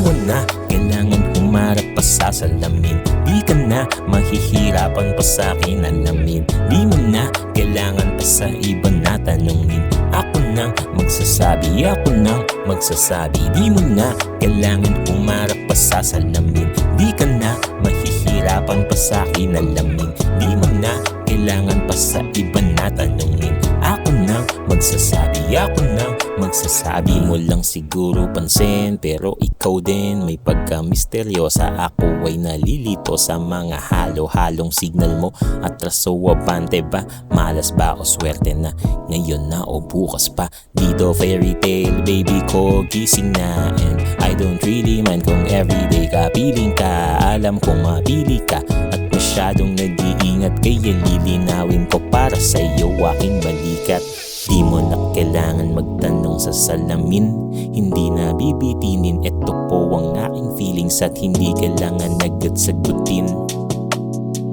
mo na kailangan humarap pa sa salamin. Di ka na mahihirapan pa sa akin alamin. Di mo na kailangan pa sa iba na tanungin. Ako nang magsasabi, ako nang magsasabi. Di mo na kailangan humarap pa sa salamin. Di ka na mahihirapan pa sa akin alamin. Di mo na kailangan pa sa iba na tanungin. Ako nang magsasabi, ako nang magsasabi. Mo lang siguro pansin, pero ikaw din may pagka-misteryosa. Ako ay nalilito sa mga halo-halong signal mo. Atraso o abante ba? Malas ba o swerte na? Ngayon na o bukas pa? Dito fairy tale, baby ko gising na. And I don't really mind kung everyday ka piling ka. Alam kong mapili ka at masyadong nag-iingat, kaya lilinawin ko para sa'yo aking balikat. Di mo na kailangan magtanong sa salamin, hindi na bibitinin. Ito po ang aking feelings at hindi kailangan agad sagutin.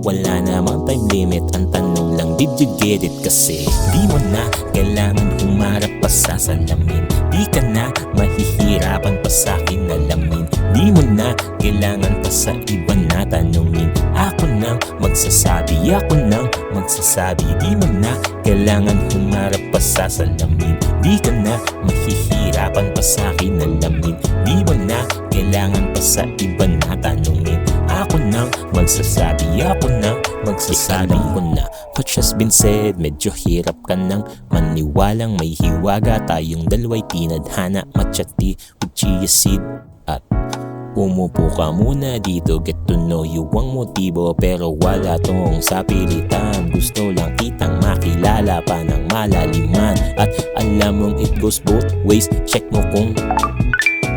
Wala namang time limit, ang tanong lang, did you get it? Kasi di mo na kailangan humarap pa sa salamin. Di ka na mahihirapan pa sa akin alamin. Di mo na kailangan pa sa iba na tanungin. Ako nang magsasabi, ako nang magsasabi. Di mo na kailangan humarap pa sa salamin. Di ka na mahihirapan pa sa akin alamin. Di mo na kailangan pa sa iba na tanungin. Ako nang magsasabi, ako nang magsasabi. Alam ko na what has been said, medyo hirap ka nang maniwalang may hiwaga tayong dalawa'y tinadhana, machati with chia seed. At umupo ka muna dito, get to know you ang motibo. Pero wala tong sa pilitan, gusto lang kitang makilala pa ng malaliman. At alam mong it goes both ways, check mo kung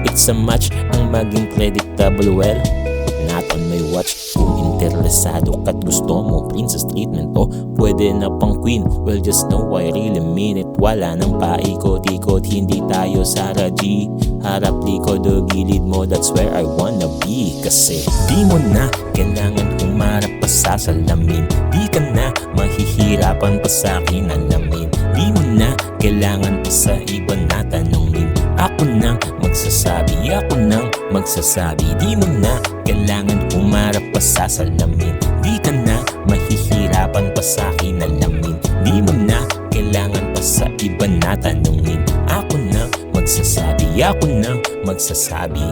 it's a match ang maging predictable. Well, not on my watch. Kung interesado ka't gusto mo princess treatment o pwede na pang queen, well just know I really mean it. Wala nang paikot-ikot, hindi tayo Sarah G. Harap likod o gilid mo, that's where I wanna be. Kasi di mo na kailangan humarap pa sa salamin. Di ka na mahihirapan pa sa akin alamin. Di mo na kailangan pa sa iba na tanungin. Ako nang magsasabi, ako nang magsasabi. Di mo na kailangan humarap pa sa salamin. Di ka na mahihirapan pa sa akin alamin. Di mo na kailangan pa sa iba na tanungin. Ako nang magsasabi, ako nang magsasabi.